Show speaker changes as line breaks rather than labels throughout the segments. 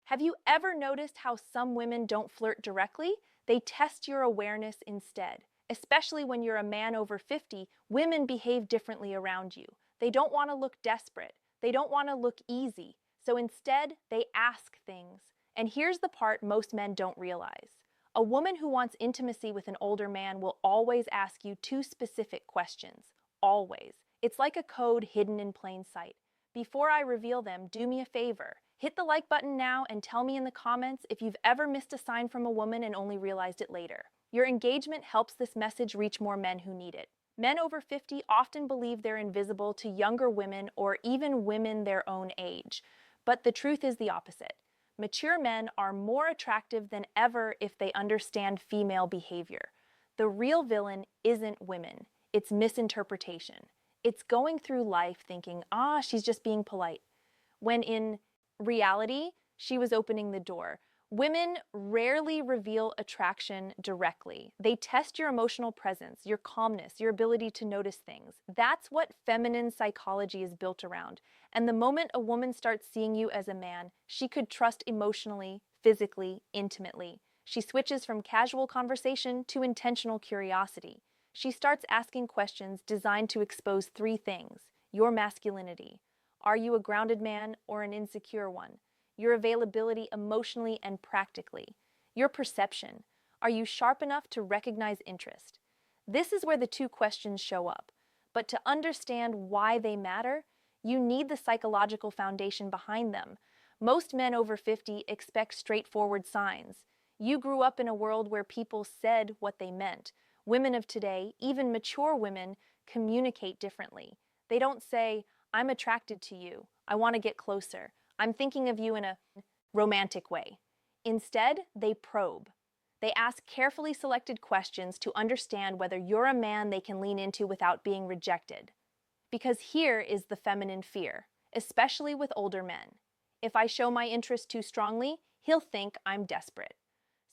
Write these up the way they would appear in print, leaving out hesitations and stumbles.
Have you ever noticed how some women don't flirt directly? They test your awareness instead. Especially when you're a man over 50, women behave differently around you. They don't want to look desperate. They don't want to look easy. So instead, they ask things. And here's the part most men don't realize. A woman who wants intimacy with an older man will always ask you two specific questions. Always. It's like a code hidden in plain sight. Before I reveal them, do me a favor. Hit the like button now and tell me in the comments if you've ever missed a sign from a woman and only realized it later. Your engagement helps this message reach more men who need it. Men over 50 often believe they're invisible to younger women or even women their own age. But the truth is the opposite. Mature men are more attractive than ever if they understand female behavior. The real villain isn't women, it's misinterpretation. It's going through life thinking, she's just being polite, when in reality, she was opening the door. Women rarely reveal attraction directly. They test your emotional presence, your calmness, your ability to notice things. That's what feminine psychology is built around. And the moment a woman starts seeing you as a man, she could trust emotionally, physically, intimately. She switches from casual conversation to intentional curiosity. She starts asking questions designed to expose three things: your masculinity. Are you a grounded man or an insecure one? Your availability emotionally and practically. Your perception. Are you sharp enough to recognize interest? This is where the two questions show up. But to understand why they matter, you need the psychological foundation behind them. Most men over 50 expect straightforward signs. You grew up in a world where people said what they meant. Women of today, even mature women, communicate differently. They don't say, "I'm attracted to you. I want to get closer. I'm thinking of you in a romantic way." Instead, they probe. They ask carefully selected questions to understand whether you're a man they can lean into without being rejected. Because here is the feminine fear, especially with older men. If I show my interest too strongly, he'll think I'm desperate.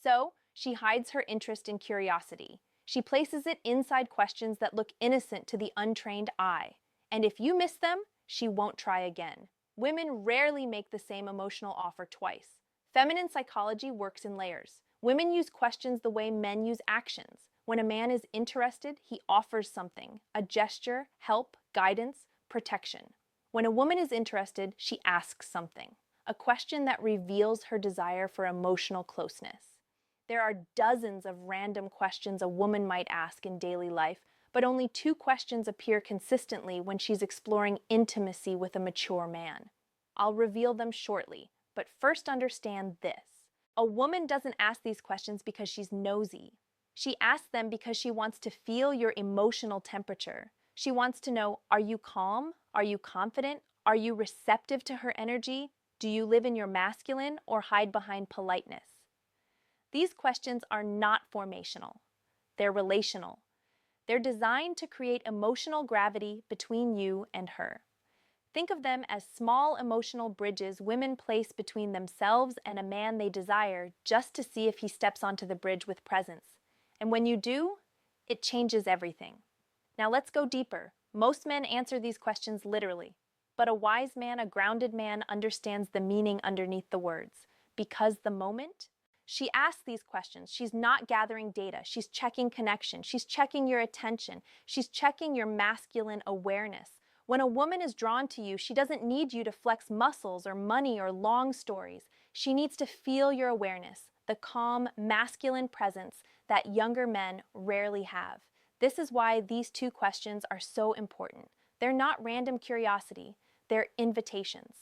So, she hides her interest in curiosity. She places it inside questions that look innocent to the untrained eye. And if you miss them, she won't try again. Women rarely make the same emotional offer twice. Feminine psychology works in layers. Women use questions the way men use actions. When a man is interested, he offers something: a gesture, help, guidance, protection. When a woman is interested, she asks something: a question that reveals her desire for emotional closeness. There are dozens of random questions a woman might ask in daily life, but only two questions appear consistently when she's exploring intimacy with a mature man. I'll reveal them shortly, but first understand this. A woman doesn't ask these questions because she's nosy. She asks them because she wants to feel your emotional temperature. She wants to know, are you calm? Are you confident? Are you receptive to her energy? Do you live in your masculine or hide behind politeness? These questions are not formational. They're relational. They're designed to create emotional gravity between you and her. Think of them as small emotional bridges women place between themselves and a man they desire just to see if he steps onto the bridge with presence. And when you do, it changes everything. Now let's go deeper. Most men answer these questions literally, but a wise man, a grounded man, understands the meaning underneath the words. Because the moment she asks these questions, she's not gathering data. She's checking connection. She's checking your attention. She's checking your masculine awareness. When a woman is drawn to you, she doesn't need you to flex muscles or money or long stories. She needs to feel your awareness, the calm, masculine presence that younger men rarely have. This is why these two questions are so important. They're not random curiosity. They're invitations.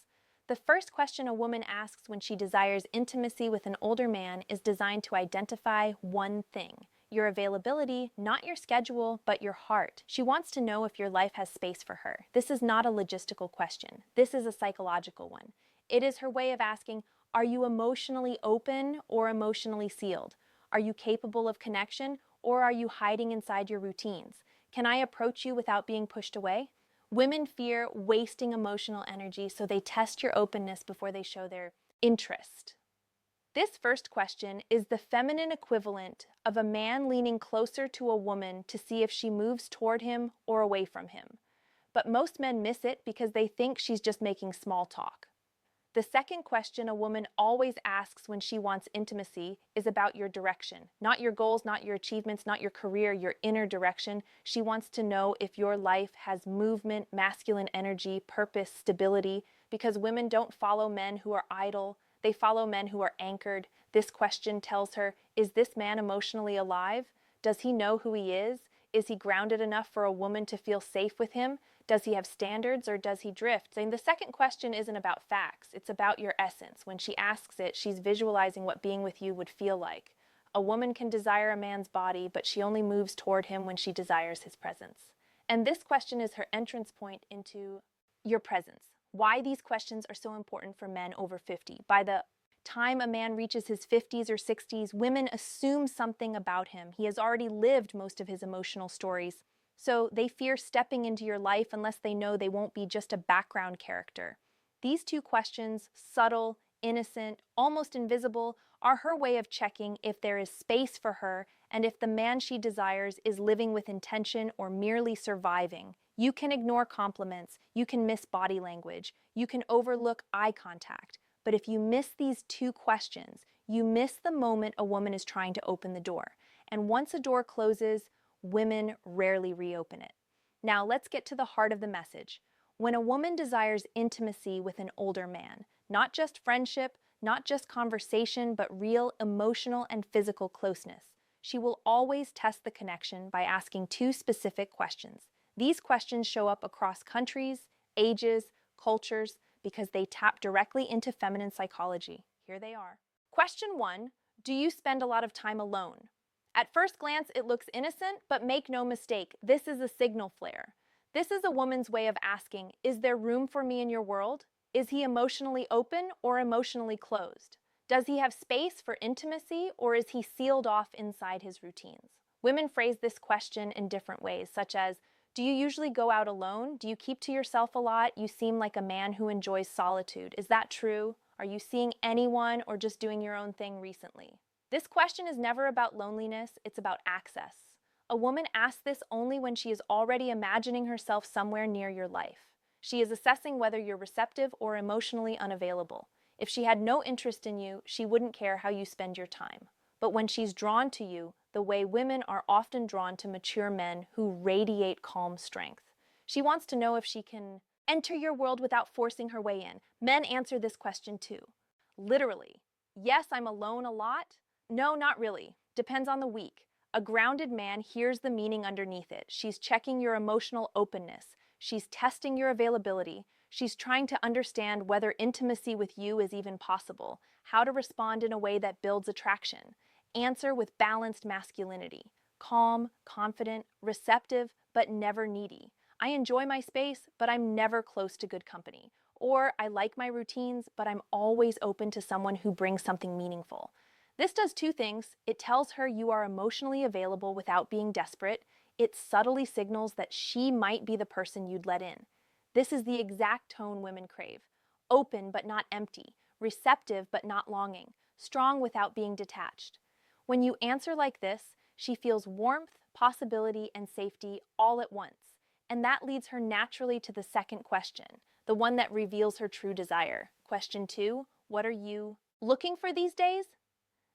The first question a woman asks when she desires intimacy with an older man is designed to identify one thing: your availability, not your schedule, but your heart. She wants to know if your life has space for her. This is not a logistical question. This is a psychological one. It is her way of asking, are you emotionally open or emotionally sealed? Are you capable of connection or are you hiding inside your routines? Can I approach you without being pushed away? Women fear wasting emotional energy, so they test your openness before they show their interest. This first question is the feminine equivalent of a man leaning closer to a woman to see if she moves toward him or away from him. But most men miss it because they think she's just making small talk. The second question a woman always asks when she wants intimacy is about your direction. Not your goals, not your achievements, not your career, your inner direction. She wants to know if your life has movement, masculine energy, purpose, stability, because women don't follow men who are idle. They follow men who are anchored. This question tells her, is this man emotionally alive? Does he know who he is? Is he grounded enough for a woman to feel safe with him? Does he have standards or does he drift? And the second question isn't about facts, it's about your essence. When she asks it, she's visualizing what being with you would feel like. A woman can desire a man's body, but she only moves toward him when she desires his presence. And this question is her entrance point into your presence. Why these questions are so important for men over 50. By the time a man reaches his 50s or 60s, women assume something about him. He has already lived most of his emotional stories. So they fear stepping into your life unless they know they won't be just a background character. These two questions, subtle, innocent, almost invisible, are her way of checking if there is space for her and if the man she desires is living with intention or merely surviving. You can ignore compliments, you can miss body language, you can overlook eye contact. But if you miss these two questions, you miss the moment a woman is trying to open the door. And once a door closes, women rarely reopen it. Now let's get to the heart of the message. When a woman desires intimacy with an older man, not just friendship, not just conversation, but real emotional and physical closeness, she will always test the connection by asking two specific questions. These questions show up across countries, ages, cultures, because they tap directly into feminine psychology. Here they are. Question 1, do you spend a lot of time alone? At first glance, it looks innocent, but make no mistake, this is a signal flare. This is a woman's way of asking, is there room for me in your world? Is he emotionally open or emotionally closed? Does he have space for intimacy or is he sealed off inside his routines? Women phrase this question in different ways, such as, do you usually go out alone? Do you keep to yourself a lot? You seem like a man who enjoys solitude. Is that true? Are you seeing anyone or just doing your own thing recently? This question is never about loneliness, it's about access. A woman asks this only when she is already imagining herself somewhere near your life. She is assessing whether you're receptive or emotionally unavailable. If she had no interest in you, she wouldn't care how you spend your time. But when she's drawn to you, the way women are often drawn to mature men who radiate calm strength. She wants to know if she can enter your world without forcing her way in. Men answer this question too. Literally. Yes, I'm alone a lot. No, not really. Depends on the week. A grounded man hears the meaning underneath it. She's checking your emotional openness. She's testing your availability. She's trying to understand whether intimacy with you is even possible, how to respond in a way that builds attraction. Answer with balanced masculinity. Calm, confident, receptive, but never needy. I enjoy my space, but I'm never close to good company. Or I like my routines, but I'm always open to someone who brings something meaningful. This does two things. It tells her you are emotionally available without being desperate. It subtly signals that she might be the person you'd let in. This is the exact tone women crave. Open but not empty. Receptive but not longing. Strong without being detached. When you answer like this, she feels warmth, possibility, and safety all at once. And that leads her naturally to the second question, the one that reveals her true desire. Question 2, what are you looking for these days?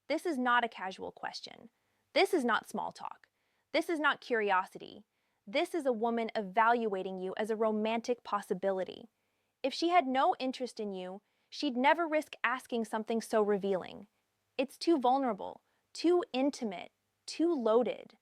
This is not a casual question. This is not small talk. This is not curiosity. This is a woman evaluating you as a romantic possibility. If she had no interest in you, she'd never risk asking something so revealing. It's too vulnerable, too intimate, too loaded.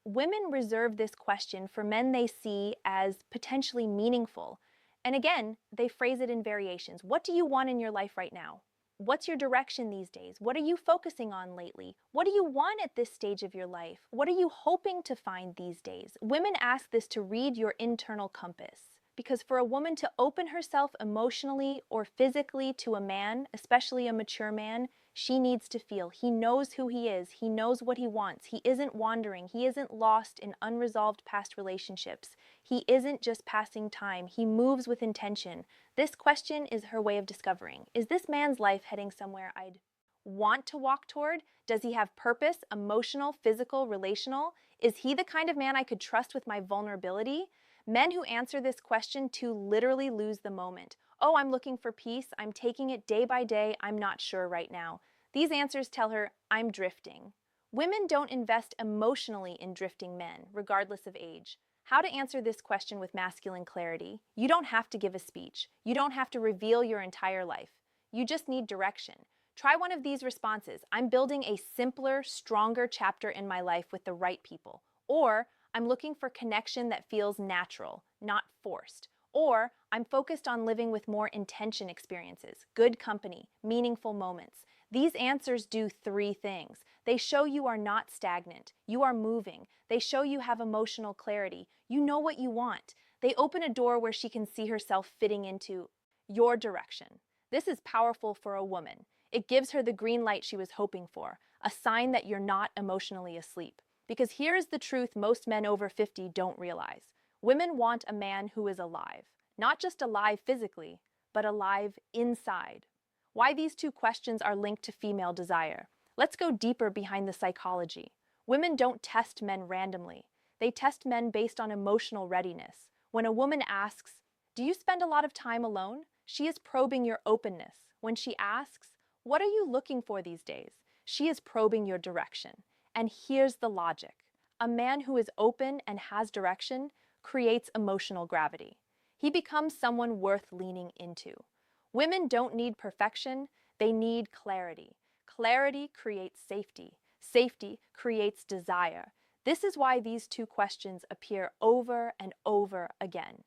Women reserve this question for men they see as potentially meaningful. And again, they phrase it in variations. What do you want in your life right now? What's your direction these days? What are you focusing on lately? What do you want at this stage of your life? What are you hoping to find these days? Women ask this to read your internal compass. Because for a woman to open herself emotionally or physically to a man, especially a mature man, she needs to feel he knows who he is, he knows what he wants, he isn't wandering, he isn't lost in unresolved past relationships, he isn't just passing time, he moves with intention. This question is her way of discovering, is this man's life heading somewhere I'd want to walk toward? Does he have purpose, emotional, physical, relational? Is he the kind of man I could trust with my vulnerability? Men who answer this question to literally lose the moment. Oh, I'm looking for peace. I'm taking it day by day. I'm not sure right now. These answers tell her, I'm drifting. Women don't invest emotionally in drifting men, regardless of age. How to answer this question with masculine clarity? You don't have to give a speech. You don't have to reveal your entire life. You just need direction. Try one of these responses. I'm building a simpler, stronger chapter in my life with the right people. Or, I'm looking for connection that feels natural, not forced. Or, I'm focused on living with more intention experiences, good company, meaningful moments. These answers do three things. They show you are not stagnant. You are moving. They show you have emotional clarity. You know what you want. They open a door where she can see herself fitting into your direction. This is powerful for a woman. It gives her the green light she was hoping for, a sign that you're not emotionally asleep. Because here is the truth most men over 50 don't realize. Women want a man who is alive. Not just alive physically, but alive inside. Why these two questions are linked to female desire. Let's go deeper behind the psychology. Women don't test men randomly. They test men based on emotional readiness. When a woman asks, do you spend a lot of time alone? She is probing your openness. When she asks, what are you looking for these days? She is probing your direction. And here's the logic. A man who is open and has direction creates emotional gravity. He becomes someone worth leaning into. Women don't need perfection, they need clarity. Clarity creates safety. Safety creates desire. This is why these two questions appear over and over again.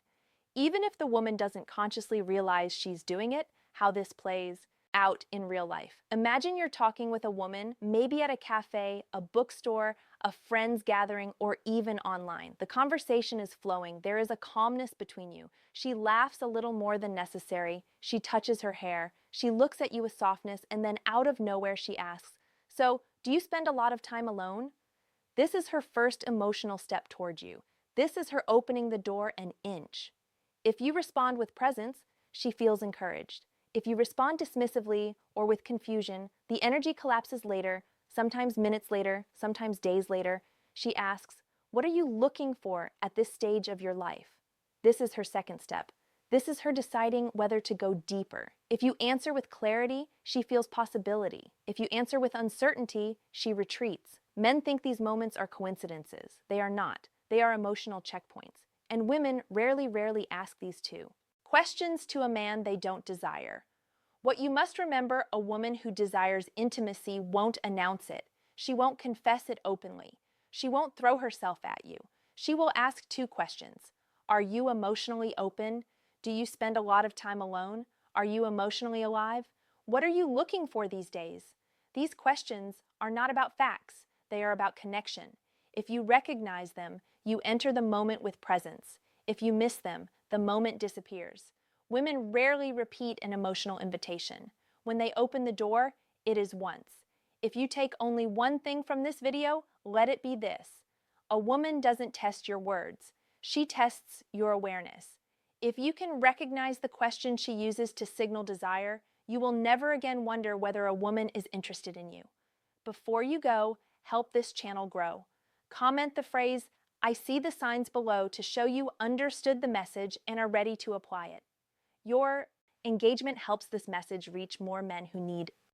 Even if the woman doesn't consciously realize she's doing it, how this plays out in real life. Imagine you're talking with a woman, maybe at a cafe, a bookstore, a friend's gathering, or even online. The conversation is flowing. There is a calmness between you. She laughs a little more than necessary. She touches her hair. She looks at you with softness, and then out of nowhere she asks, so, do you spend a lot of time alone? This is her first emotional step toward you. This is her opening the door an inch. If you respond with presence, she feels encouraged. If you respond dismissively or with confusion, the energy collapses later, sometimes minutes later, sometimes days later. She asks, what are you looking for at this stage of your life? This is her second step. This is her deciding whether to go deeper. If you answer with clarity, she feels possibility. If you answer with uncertainty, she retreats. Men think these moments are coincidences. They are not. They are emotional checkpoints. And women rarely ask these two. Questions to a man they don't desire. What you must remember, a woman who desires intimacy won't announce it. She won't confess it openly. She won't throw herself at you. She will ask two questions. Are you emotionally open? Do you spend a lot of time alone? Are you emotionally alive? What are you looking for these days? These questions are not about facts. They are about connection. If you recognize them, you enter the moment with presence. If you miss them, the moment disappears. Women rarely repeat an emotional invitation. When they open the door, it is once. If you take only one thing from this video, let it be this. A woman doesn't test your words. She tests your awareness. If you can recognize the question she uses to signal desire, you will never again wonder whether a woman is interested in you. Before you go, help this channel grow. Comment the phrase, I see the signs below to show you understood the message and are ready to apply it. Your engagement helps this message reach more men who need